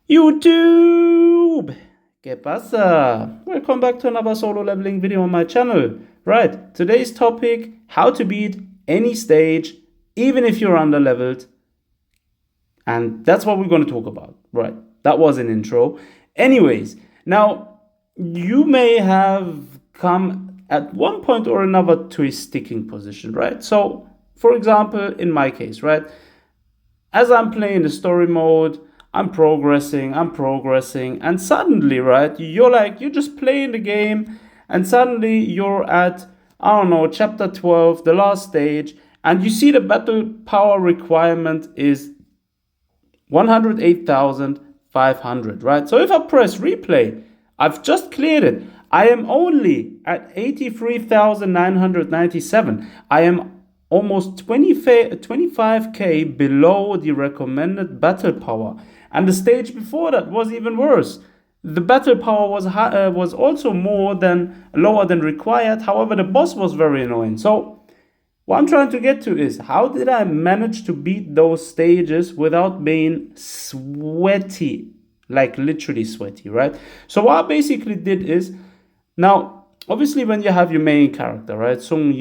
YouTube! ¿Qué pasa? Welcome back to another solo leveling video on my channel. Right, today's topic, how to beat any stage, even if you're under-leveled. And that's what we're going to talk about. Right, that was an intro. Anyways, now, you may have come at one point or another to a sticking position, right? So, for example, in my case, right? As I'm playing the story mode, I'm progressing, and suddenly, right, you're just playing the game, and suddenly you're at, I don't know, chapter 12, the last stage, and you see the battle power requirement is 108,500, right? So if I press replay, I've just cleared it. I am only at 83,997. I am almost 25k below the recommended battle power. And the stage before that was even worse. The battle power was also lower than required. However, the boss was very annoying. So what I'm trying to get to is, how did I manage to beat those stages without being sweaty? Like literally sweaty, right? So what I basically did is, now, obviously when you have your main character, right, Sung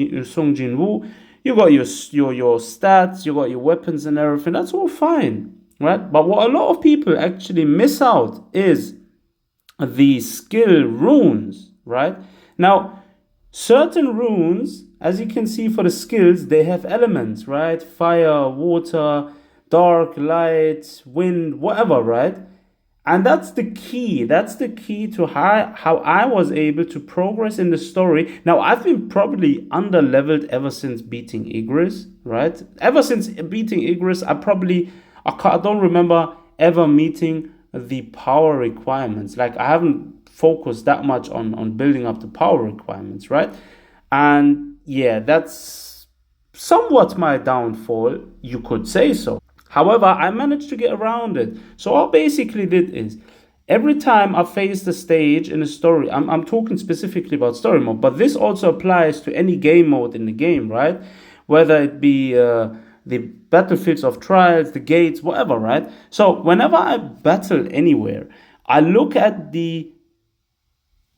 Jin-woo, you got your stats, you got your weapons and everything, that's all fine, right? But what a lot of people actually miss out is the skill runes, right? Now, certain runes, as you can see for the skills, they have elements, right? Fire, water, dark, light, wind, whatever, right? And that's the key. That's the key to how I was able to progress in the story. Now, I've been probably under-leveled ever since beating Igris, right? Ever since beating Igris, I don't remember ever meeting the power requirements. Like, I haven't focused that much on building up the power requirements, right? And yeah, that's somewhat my downfall, you could say so. However, I managed to get around it. So what I basically did is, every time I faced a stage in a story, I'm talking specifically about story mode, but this also applies to any game mode in the game, right? Whether it be the battlefields of trials, the gates, whatever, right? So whenever I battle anywhere, I look at the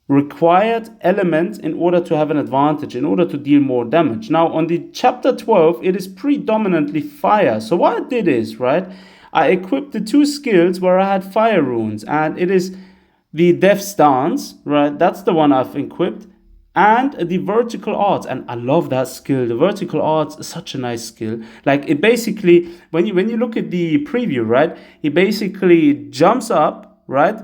required elements in order to have an advantage, in order to deal more damage. Now, on the chapter 12, it is predominantly fire. So what I did is, right, I equipped the two skills where I had fire runes, and it is the Death Stance, right? That's the one I've equipped, and the vertical arts. And I love that skill. The vertical arts is such a nice skill. Like, it basically, when you look at the preview, right, he basically jumps up, right,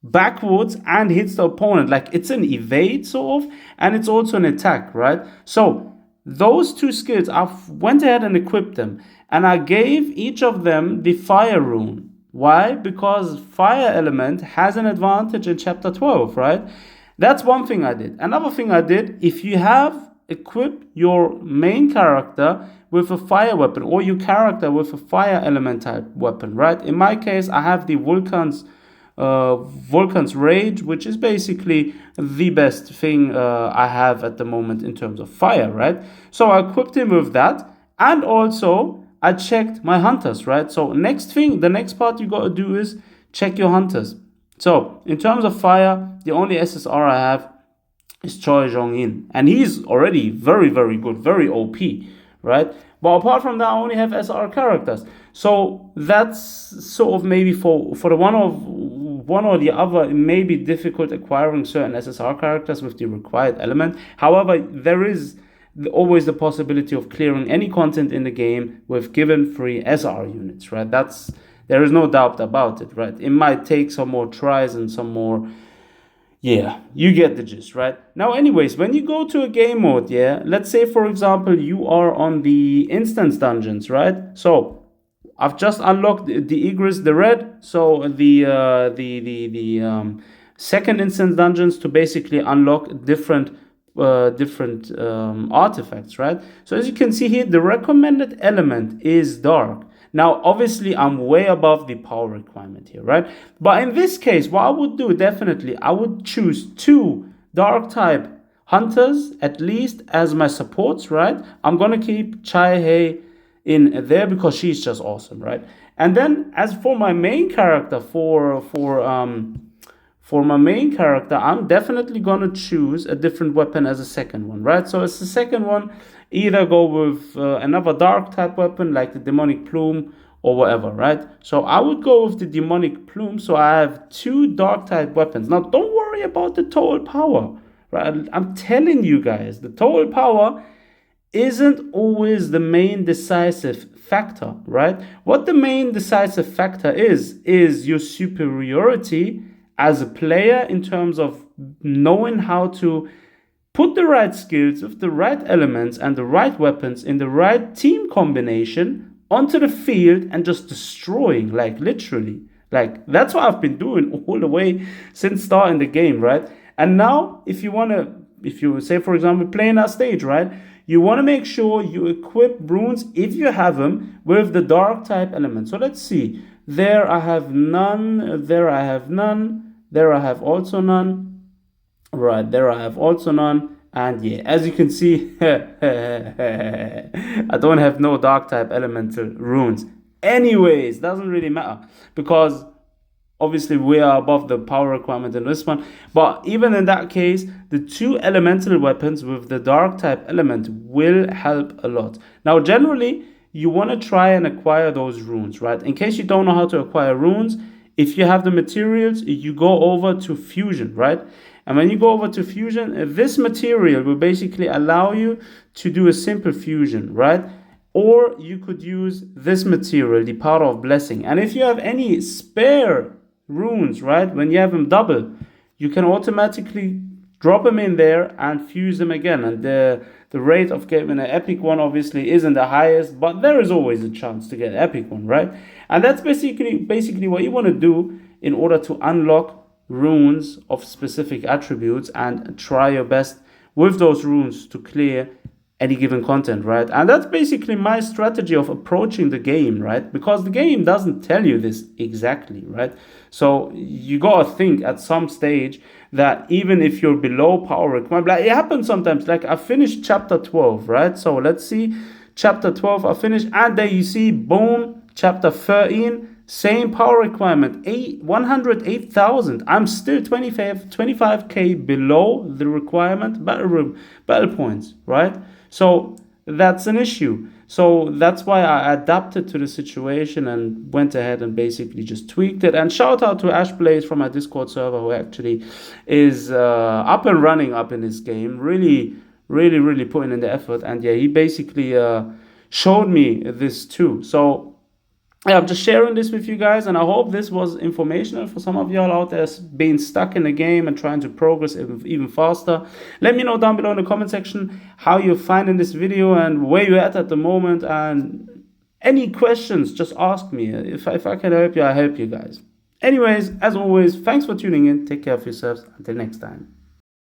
backwards and hits the opponent. Like, it's an evade sort of, and it's also an attack, right? So those two skills, I went ahead and equipped them, and I gave each of them the fire rune. Why? Because fire element has an advantage in chapter 12, right? That's one thing I did. Another thing I did, if you have equipped your main character with a fire weapon, or your character with a fire element type weapon, right? In my case, I have the Vulcan's Rage, which is basically the best thing I have at the moment in terms of fire, right? So I equipped him with that, and also I checked my hunters, right? So the next part you got to do is check your hunters. So in terms of fire, the only SSR I have is Choi Jong-in, and he's already very, very good, very OP, right? But apart from that, I only have SR characters. So that's sort of maybe for the one or the other, it may be difficult acquiring certain SSR characters with the required element. However, there is always the possibility of clearing any content in the game with given free SR units, right? There is no doubt about it, right? It might take some more tries and some more. Yeah, you get the gist, right? Now, anyways, when you go to a game mode, yeah, let's say, for example, you are on the instance dungeons, right? So I've just unlocked the Igris, the red, so the second instance dungeons to basically unlock different artifacts, right? So as you can see here, the recommended element is dark. Now, obviously, I'm way above the power requirement here, right? But in this case, what I would do, definitely, I would choose 2 dark type hunters, at least, as my supports, right? I'm going to keep Chai Hei in there because she's just awesome, right? And then as for my main character, for my main character, I'm definitely gonna choose a different weapon as a second one, right? So as the second one, either go with another dark type weapon like the demonic plume or whatever, right? So I would go with the demonic plume. So I have two dark type weapons. Now don't worry about the total power, right? I'm telling you guys, the total power isn't always the main decisive factor, right? What the main decisive factor is your superiority as a player in terms of knowing how to put the right skills with the right elements and the right weapons in the right team combination onto the field and just destroying, like literally. Like that's what I've been doing all the way since starting the game, right? And now if you say, for example, playing that stage, right? You want to make sure you equip runes, if you have them, with the dark type element. So let's see. There I have none. There I have none. There I have also none. Right, there I have also none. And yeah, as you can see, I don't have no dark type elemental runes. Anyways, doesn't really matter because obviously we are above the power requirement in this one, but even in that case, the two elemental weapons with the dark type element will help a lot. Now generally you want to try and acquire those runes, right? In case you don't know how to acquire runes, if you have the materials, you go over to fusion, right? And when you go over to fusion, this material will basically allow you to do a simple fusion, right? Or you could use this material, the powder of blessing. And if you have any spare runes, right, when you have them double, you can automatically drop them in there and fuse them again. And the rate of getting an epic one obviously isn't the highest, but there is always a chance to get an epic one, right? And that's basically what you want to do in order to unlock runes of specific attributes and try your best with those runes to clear any given content, right? And that's basically my strategy of approaching the game, right? Because the game doesn't tell you this exactly, right? So you gotta think at some stage that even if you're below power requirement, like it happens sometimes. Like I finished chapter 12, right? So let's see, chapter 12 I finished, and then you see, boom, chapter 13, same power requirement, 108,000. I'm still 25k below the requirement battle points, right? So that's an issue. So that's why I adapted to the situation and went ahead and basically just tweaked it. And shout out to Ash Blaze from my Discord server, who actually is up and running up in this game. Really, really, really putting in the effort. And yeah, he basically showed me this too. So yeah, I'm just sharing this with you guys, and I hope this was informational for some of y'all out there being stuck in the game and trying to progress even faster. Let me know down below in the comment section how you're finding this video and where you're at the moment, and any questions, just ask me. If I can help you, I help you guys. Anyways, as always, thanks for tuning in. Take care of yourselves. Until next time.